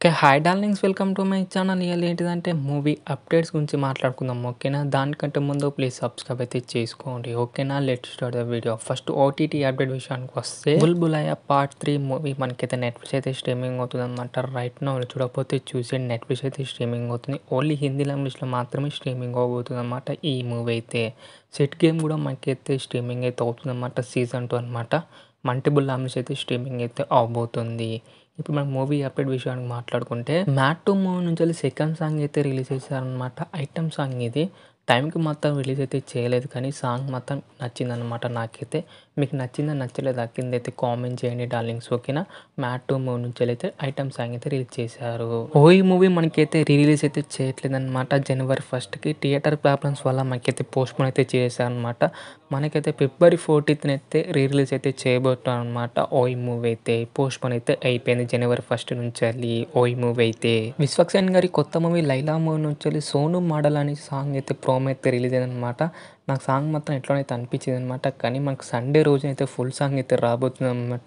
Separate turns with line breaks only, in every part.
Okay. Hi darlings, welcome to my channel. ఇయాల ఏంటిదంటే movie updates గురించి మాట్లాడుకుందాం. ఓకేనా? దానికంటే ముందు ప్లీజ్ సబ్స్క్రైబ్ అయితే చేసుకోండి. ఓకేనా? Let's start the video. First OTT update విషయానికి వస్తే 'బుల్బులయ్య పార్ట్ 3' మూవీ మనకైతే నెట్‌ఫ్లిక్స్ అయితే స్ట్రీమింగ్ అవుతుందన్నమాట. రైట్ నౌ చూడకపోతే చూసేయండి. నెట్‌ఫ్లిక్స్ అయితే స్ట్రీమింగ్ అవుతుంది. ఓన్లీ హిందీ లాంగ్వేజ్‌లో మాత్రమే స్ట్రీమింగ్ అవ్వబోతుందన్నమాట ఈ మూవీ అయితే. సెట్ గేమ్ కూడా మనకైతే స్ట్రీమింగ్ అయితే అవుతుందన్నమాట. సీజన్ 2 అనమాట. మల్టిపుల్ లాంగ్వేజ్ అయితే స్ట్రీమింగ్ అయితే అవ్వబోతుంది. ఇప్పుడు మనం మూవీ అప్డేట్ విషయానికి మాట్లాడుకుంటే 'మ్యాడ్ 2' మూవీ నుంచి సెకండ్ సాంగ్ అయితే రిలీజ్ చేశారనమాట. ఐటెమ్ సాంగ్ ఇది. టైంకి మాత్రం రిలీజ్ అయితే చేయలేదు, కానీ సాంగ్ మాత్రం నచ్చిందనమాట నాకైతే. మీకు నచ్చిందా నచ్చలేదా కిందైతే కామెంట్ చేయండి డార్లింగ్స్. ఓకేనా? 'మ్యాడ్ 2' మూవీ నుంచి అయితే ఐటెమ్ సాంగ్ అయితే రిలీజ్ చేశారు. ఈ మూవీ మనకైతే రిలీజ్ అయితే చేయట్లేదన్నమాట. జనవరి 1కి థియేటర్ ప్రాబ్లమ్స్ వల్ల మనకైతే పోస్ట్‌పోన్ అయితే చేశారనమాట. మనకైతే ఫిబ్రవరి 14న అయితే రిలీజ్ అయితే చేయబోతున్నాం అనమాట. ఈ మూవీ అయితే పోస్ట్‌పోన్ అయితే అయిపోయింది జనవరి 1 నుంచి ఈ మూవీ అయితే. విశ్వక్సేన్ గారి కొత్త మూవీ 'లైలా' మూవీ నుంచి 'సోను మోడల్' అనే సాంగ్ అయితే ప్రోమో అయితే రిలీజ్ అయిందనమాట. నాకు సాంగ్ మాత్రం ఎట్లనైతే అనిపించింది అనమాట. కానీ మనకు సండే రోజు అయితే ఫుల్ సాంగ్ అయితే రాబోతుంది అనమాట.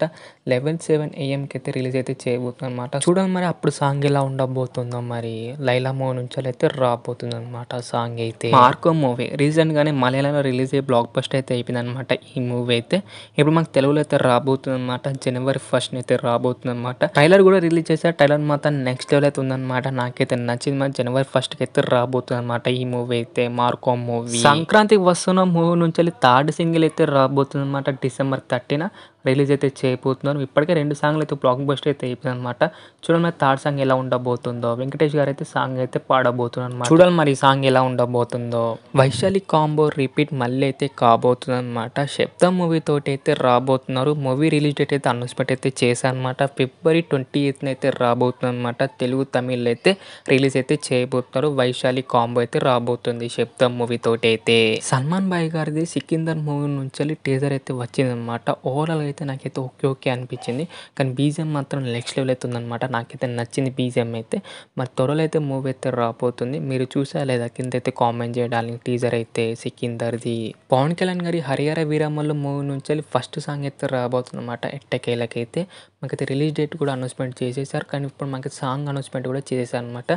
11:07 AM అయితే రిలీజ్ అయితే చేయబోతుంది అనమాట. చూడండి మరి అప్పుడు సాంగ్ ఎలా ఉండబోతుందో. మరి 'లైలా' మూవీ నుంచి అయితే రాబోతుంది అనమాట సాంగ్ అయితే. 'మార్కో' మూవీ రీసెంట్‌గానే మలయాళంలో రిలీజ్ అయ్యి బ్లాక్ బస్టర్ అయితే అయిపోయింది అనమాట ఈ మూవీ అయితే. ఇప్పుడు మనకు తెలుగులో అయితే రాబోతుంది అనమాట. జనవరి 1 అయితే రాబోతుంది అనమాట. ట్రైలర్ కూడా రిలీజ్ చేశారు. ట్రైలర్ మాత్రం నెక్స్ట్ లెవెల్ అయితే ఉందన్నమాట. నాకైతే నచ్చింది. మరి జనవరి 1కి అయితే రాబోతుంది అనమాట ఈ మూవీ అయితే. 'మార్కో' మూవీ సంక్రాంతికి వస్తున్న మూవీ నుంచి థర్డ్ సింగిల్ అయితే రాబోతుంది అనమాట. డిసెంబర్ 30న రిలీజ్ అయితే చేయబోతున్నారు. ఇప్పటికే 2 సాంగ్లు అయితే బ్లాక్ బస్టర్ అయితే అయిపోయింది అనమాట. చూడండి మరి థర్డ్ సాంగ్ ఎలా ఉండబోతుందో. వెంకటేష్ గారు అయితే సాంగ్ అయితే పాడబోతున్నారు అనమాట. చూడాలి మరి ఈ సాంగ్ ఎలా ఉండబోతుందో. వైశాలి కాంబో రిపీట్ మళ్ళీ అయితే కాబోతుంది అనమాట. శబ్దం మూవీ తోటి అయితే రాబోతున్నారు. మూవీ రిలీజ్ డేట్ అయితే అనౌన్స్మెంట్ అయితే చేశారనమాట. ఫిబ్రవరి 28న అయితే రాబోతుంది అనమాట. తెలుగు తమిళ్ అయితే రిలీజ్ అయితే చేయబోతున్నారు. వైశాలి కాంబో అయితే రాబోతుంది శబ్దం మూవీ తోటి అయితే. సల్మాన్ బాయ్ గారిది సికిందర్ మూవీ నుంచి టీజర్ అయితే వచ్చిందనమాట. ఓవరాల్ అయితే నాకైతే ఓకే అనిపించింది. కానీ బీజిఎం మాత్రం నెక్స్ట్ లెవెల్ అయితే ఉందన్నమాట. నాకైతే నచ్చింది బీజిఎం అయితే. మరి త్వరలో అయితే మూవీ అయితే రాబోతుంది. మీరు చూసా లేదా కింద అయితే కామెంట్ చేయడానికి. టీజర్ అయితే సికిందర్ది. పవన్ కళ్యాణ్ గారి 'హరిహర వీరమల్లు' మూవీ నుంచి ఫస్ట్ సాంగ్ అయితే రాబోతుంది అనమాట. ఎట్టకేలకైతే మనకైతే రిలీజ్ డేట్ కూడా అనౌన్స్మెంట్ చేసేసారు. కానీ ఇప్పుడు మనకి సాంగ్ అనౌన్స్మెంట్ కూడా చేసేసారు అనమాట.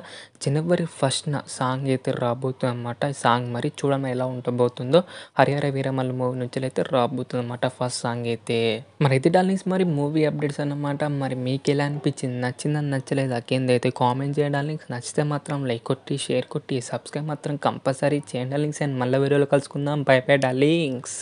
జనవరి 1న సాంగ్ అయితే రాబోతుంది అనమాట. సాంగ్ మరి చూడడం ఎలా ఉండబోతుందో. 'హరిహర వీరమల్లు' మూవీ నుంచి అయితే రాబోతుంది అనమాట ఫస్ట్ సాంగ్ అయితే. మరి ఇది డార్లింగ్స్ మరి మూవీ అప్డేట్స్ అన్నమాట. మరి మీకు ఎలా అనిపించింది? నచ్చిందని నచ్చలేదా కింద అయితే కామెంట్ చేయండి డార్లింగ్స్. నచ్చితే మాత్రం లైక్ కొట్టి షేర్ కొట్టి సబ్స్క్రైబ్ మాత్రం కంపల్సరీ చేయండి డార్లింగ్స్. అండ్ మళ్ళీ వీడియోలో కలుసుకుందాం. By by darlings.